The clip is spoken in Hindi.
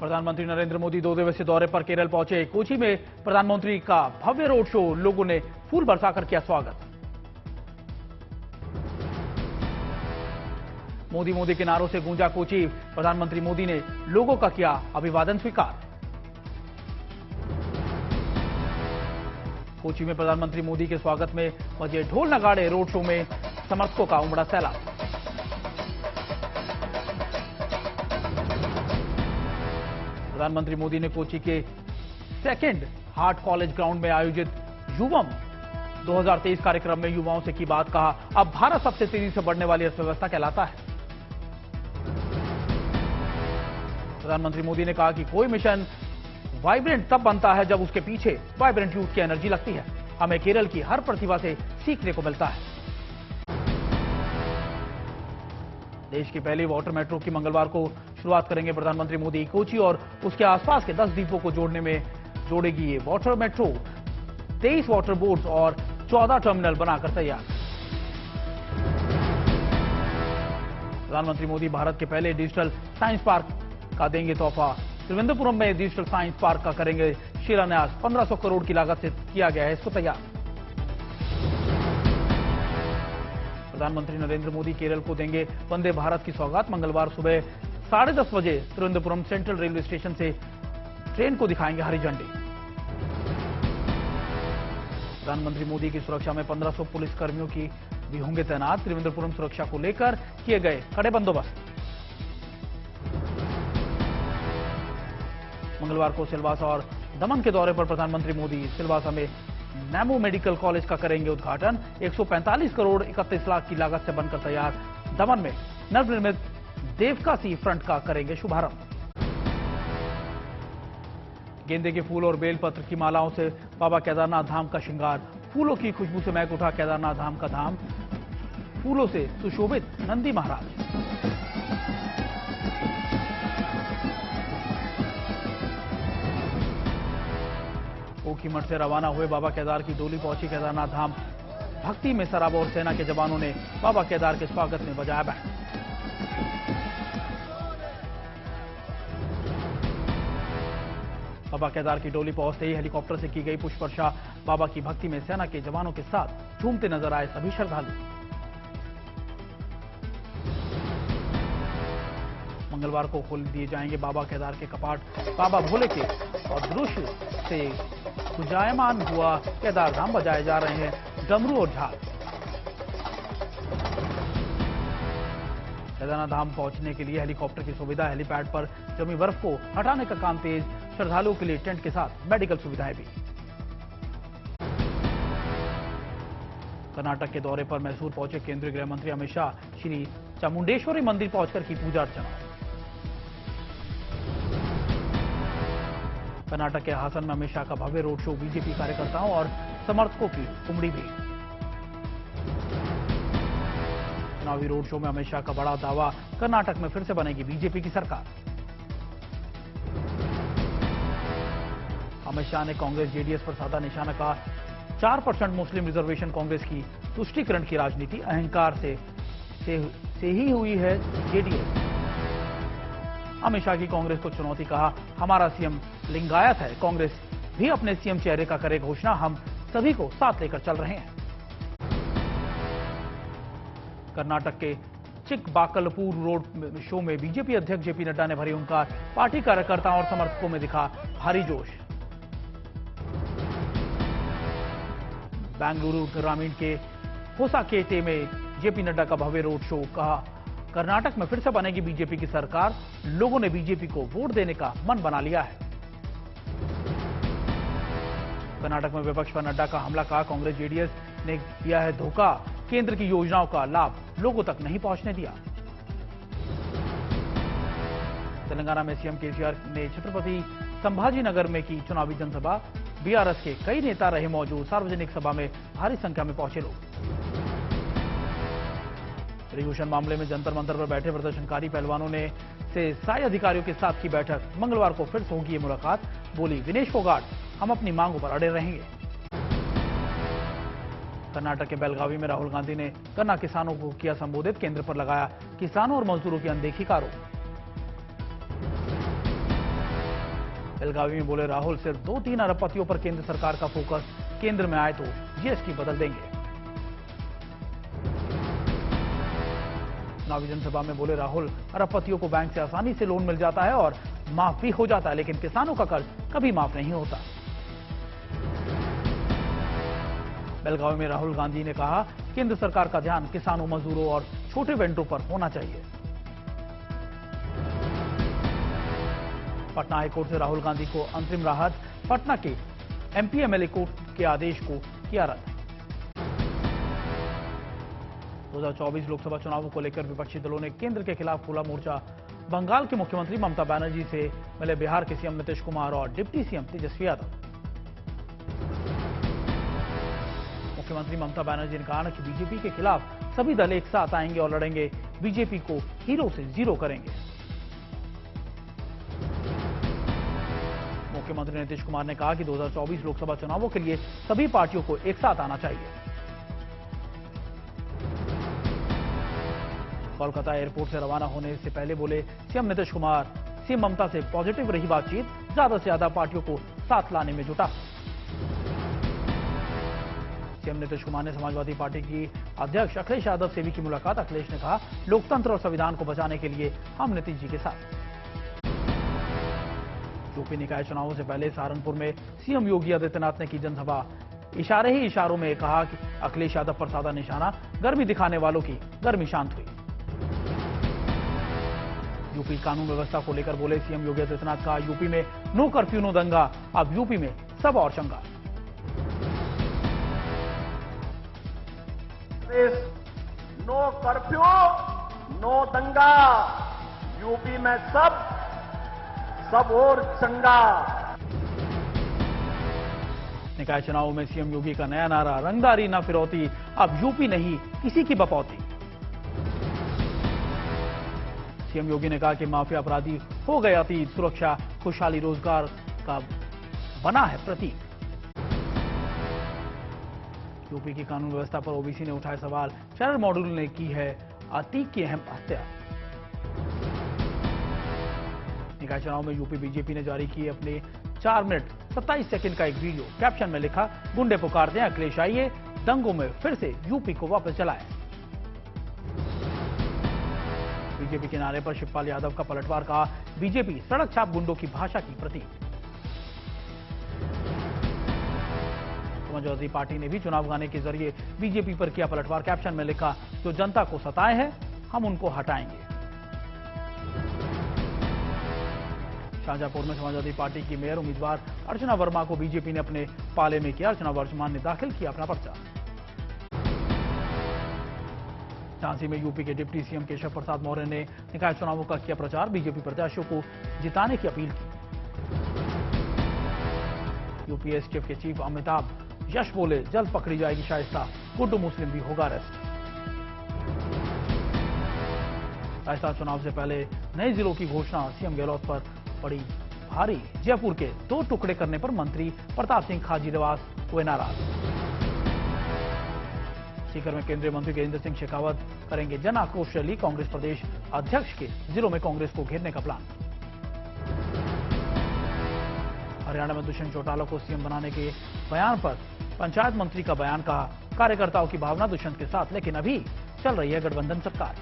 प्रधानमंत्री नरेंद्र मोदी 2 दिवसीय दौरे पर केरल पहुंचे। कोची में प्रधानमंत्री का भव्य रोड शो, लोगों ने फूल बरसाकर किया स्वागत। मोदी मोदी के नारों से गूंजा कोची। प्रधानमंत्री मोदी ने लोगों का किया अभिवादन स्वीकार। कोची में प्रधानमंत्री मोदी के स्वागत में बजे ढोल नगाड़े। रोड शो में समर्थकों का उमड़ा सैलाब। प्रधानमंत्री मोदी ने कोची के सेकेंड हार्ट कॉलेज ग्राउंड में आयोजित युवम 2023 कार्यक्रम में युवाओं से की बात। कहा, अब भारत सबसे तेजी से बढ़ने वाली अर्थव्यवस्था कहलाता है। प्रधानमंत्री मोदी ने कहा कि कोई मिशन वाइब्रेंट तब बनता है जब उसके पीछे वाइब्रेंट यूथ की एनर्जी लगती है। हमें केरल की हर प्रतिभा से सीखने को मिलता है। देश की पहली वाटर मेट्रो की मंगलवार को शुरुआत करेंगे प्रधानमंत्री मोदी। कोची और उसके आसपास के 10 द्वीपों को जोड़ेगी ये वाटर मेट्रो। 23 वाटर बोट्स और 14 टर्मिनल बनाकर तैयार। प्रधानमंत्री मोदी भारत के पहले डिजिटल साइंस पार्क का देंगे तोहफा। त्रिवेंद्रपुरम में डिजिटल साइंस पार्क का करेंगे शिलान्यास। 1500 करोड़ की लागत से किया गया है इसको तैयार। प्रधानमंत्री नरेंद्र मोदी केरल को देंगे वंदे भारत की सौगात। मंगलवार सुबह 10:30 बजे त्रिवेंद्रपुरम सेंट्रल रेलवे स्टेशन से ट्रेन को दिखाएंगे हरी झंडी। प्रधानमंत्री मोदी की सुरक्षा में 1500 पुलिस कर्मियों की भी होंगे तैनात। त्रिवेंद्रपुरम सुरक्षा को लेकर किए गए कड़े बंदोबस्त। मंगलवार को सिलवासा और दमन के दौरे पर प्रधानमंत्री मोदी सिलवासा में नैमो मेडिकल कॉलेज का करेंगे उद्घाटन। 145 करोड़ 31 लाख की लागत से बनकर तैयार दमन में नवनिर्मित देवका सी फ्रंट का करेंगे शुभारंभ। गेंदे के फूल और बेलपत्र की मालाओं से बाबा केदारनाथ धाम का श्रृंगार। फूलों की खुशबू से महक उठा केदारनाथ धाम का धाम। फूलों से सुशोभित नंदी महाराज। ओखीमठ से रवाना हुए बाबा केदार की डोली पहुंची केदारनाथ धाम। भक्ति में सराबोर और सेना के जवानों ने बाबा केदार के स्वागत में बजाया बैंड। बाबा केदार की डोली पहुंचते ही हेलीकॉप्टर से की गई पुष्प वर्षा। बाबा की भक्ति में सेना के जवानों के साथ झूमते नजर आए सभी श्रद्धालु। मंगलवार को खोल दिए जाएंगे बाबा केदार के कपाट। बाबा भोले के और दृश्य से गुंजायमान हुआ केदार धाम। बजाए जा रहे हैं डमरू और झाल। केदारनाथ धाम पहुंचने के लिए हेलीकॉप्टर की सुविधा। हेलीपैड पर जमी बर्फ को हटाने का काम तेज। श्रद्धालुओं के लिए टेंट के साथ मेडिकल सुविधाएं भी। कर्नाटक के दौरे पर मैसूर पहुंचे केंद्रीय गृह मंत्री अमित शाह। श्री चामुंडेश्वरी मंदिर पहुंचकर की पूजा अर्चना। कर्नाटक के हासन में अमित शाह का भव्य रोड शो। बीजेपी कार्यकर्ताओं और समर्थकों की उमड़ी भीड़। चुनावी रोड शो में अमित शाह का बड़ा दावा। कर्नाटक में फिर से बनेगी बीजेपी की सरकार। अमित शाह ने कांग्रेस जेडीएस पर साधा निशाना। कहा, 4% मुस्लिम रिजर्वेशन कांग्रेस की तुष्टीकरण की राजनीति। अहंकार से ही हुई है जेडीएस। अमित शाह की कांग्रेस को चुनौती। कहा, हमारा सीएम लिंगायत है। कांग्रेस भी अपने सीएम चेहरे का करे घोषणा। हम सभी को साथ लेकर चल रहे हैं। कर्नाटक के चिकबाकलपुर रोड शो में बीजेपी अध्यक्ष जेपी नड्डा ने भरी हुंकार। पार्टी कार्यकर्ताओं और समर्थकों में दिखा भारी जोश। बेंगलुरु ग्रामीण के होसाकेटे में जेपी नड्डा का भव्य रोड शो। कहा, कर्नाटक में फिर से बनेगी बीजेपी की सरकार। लोगों ने बीजेपी को वोट देने का मन बना लिया है। कर्नाटक में विपक्ष पर नड्डा का हमला। कहा, कांग्रेस जेडीएस ने दिया है धोखा। केंद्र की योजनाओं का लाभ लोगों तक नहीं पहुंचने दिया। तेलंगाना में सीएम केसीआर ने छत्रपति संभाजीनगर में की चुनावी जनसभा। बीआरएस के कई नेता रहे मौजूद। सार्वजनिक सभा में भारी संख्या में पहुंचे लोग। ब्रिजभूषण मामले में जंतर मंतर पर बैठे प्रदर्शनकारी पहलवानों ने से साई अधिकारियों के साथ की बैठक। मंगलवार को फिर से होगी ये मुलाकात। बोली विनेश फोगाट, हम अपनी मांगों पर अड़े रहेंगे। कर्नाटक के बेलगावी में राहुल गांधी ने गन्ना किसानों को किया संबोधित। केंद्र पर लगाया किसानों और मजदूरों की अनदेखी का आरोप। बेलगावी में बोले राहुल, सिर्फ 2-3 अरबपतियों पर केंद्र सरकार का फोकस, केंद्र में आए तो जीएसटी बदल देंगे। चुनावी जनसभा में बोले राहुल, अरबपतियों को बैंक से आसानी से लोन मिल जाता है और माफ भी हो जाता है, लेकिन किसानों का कर्ज कभी माफ नहीं होता। बेलगावी में राहुल गांधी ने कहा, केंद्र सरकार का ध्यान किसानों, मजदूरों और छोटे वेंडरों पर होना चाहिए। पटना हाईकोर्ट से राहुल गांधी को अंतरिम राहत, पटना के एमपी एमएलए कोर्ट के आदेश को किया रद्द। 2024 लोकसभा चुनावों को लेकर विपक्षी दलों ने केंद्र के खिलाफ खोला मोर्चा। बंगाल के मुख्यमंत्री ममता बनर्जी से मिले बिहार के सीएम नीतीश कुमार और डिप्टी सीएम तेजस्वी यादव। मुख्यमंत्री ममता बनर्जी ने कहा कि बीजेपी के खिलाफ सभी दल एक साथ आएंगे और लड़ेंगे, बीजेपी को हीरो से जीरो करेंगे। मुख्यमंत्री नीतीश कुमार ने कहा कि 2024 लोकसभा चुनावों के लिए सभी पार्टियों को एक साथ आना चाहिए। कोलकाता एयरपोर्ट से रवाना होने से पहले बोले सीएम नीतीश कुमार, सीएम ममता से पॉजिटिव रही बातचीत, ज्यादा से ज्यादा पार्टियों को साथ लाने में जुटा। सीएम नीतीश कुमार ने समाजवादी पार्टी की अध्यक्ष अखिलेश यादव से भी की मुलाकात। अखिलेश ने कहा, लोकतंत्र और संविधान को बचाने के लिए हम नीतीश जी के साथ। यूपी निकाय चुनावों से पहले सहारनपुर में सीएम योगी आदित्यनाथ ने की जनसभा। इशारे ही इशारों में कहा कि अखिलेश यादव पर साधा निशाना, गर्मी दिखाने वालों की गर्मी शांत हुई। यूपी कानून व्यवस्था को लेकर बोले सीएम योगी आदित्यनाथ का, यूपी में नो कर्फ्यू नो दंगा, अब यूपी में सब और चंगा। नो कर्फ्यू नो दंगा, यूपी में सब और चंगा। निकाय चुनावों में सीएम योगी का नया नारा, रंगदारी ना फिरौती, अब यूपी नहीं किसी की बपौती। सीएम योगी ने कहा कि माफिया अपराधी हो गए अतीत, सुरक्षा खुशहाली रोजगार का बना है प्रतीक। यूपी की कानून व्यवस्था पर ओबीसी ने उठाए सवाल, शरद मॉड्यूल ने की है अतीक की अहम हत्या। निकाय चुनाव में यूपी बीजेपी ने जारी की अपने 4 मिनट 27 सेकंड का एक वीडियो। कैप्शन में लिखा, गुंडे पुकारते हैं अखिलेश आइए, दंगों में फिर से यूपी को वापस चलाएं। बीजेपी के नारे पर शिवपाल यादव का पलटवार, कहा बीजेपी सड़क छाप गुंडों की भाषा की प्रतीक। समाजवादी पार्टी ने भी चुनाव गाने के जरिए बीजेपी पर किया पलटवार। कैप्शन में लिखा, जो जनता को सताए हैं हम उनको हटाएंगे। शाहजहांपुर में समाजवादी पार्टी की मेयर उम्मीदवार अर्चना वर्मा को बीजेपी ने अपने पाले में किया। अर्चना वर्मा ने दाखिल किया अपना पर्चा। झांसी में यूपी के डिप्टी सीएम केशव प्रसाद मौर्य ने निकाय चुनावों का किया प्रचार, बीजेपी प्रत्याशियों को जिताने की अपील की। यूपी एसटीएफ के चीफ अमिताभ यश बोले, जल्द पकड़ी जाएगी शाइस्ता, गुड्डू मुस्लिम भी होगा अरेस्ट। राजस्थान चुनाव से पहले नए जिलों की घोषणा, सीएम गहलोत पर पड़ी भारी। जयपुर के 2 टुकड़े करने पर मंत्री प्रताप सिंह खाचरियावास हुए नाराज। सीकर में केंद्रीय मंत्री गजेंद्र सिंह शेखावत करेंगे जन आक्रोश रैली। कांग्रेस प्रदेश अध्यक्ष के जिलों में कांग्रेस को घेरने का प्लान। हरियाणा में दुष्यंत चौटाला को सीएम बनाने के बयान पर पंचायत मंत्री का बयान, कहा कार्यकर्ताओं की भावना दुष्यंत के साथ, लेकिन अभी चल रही है गठबंधन सरकार।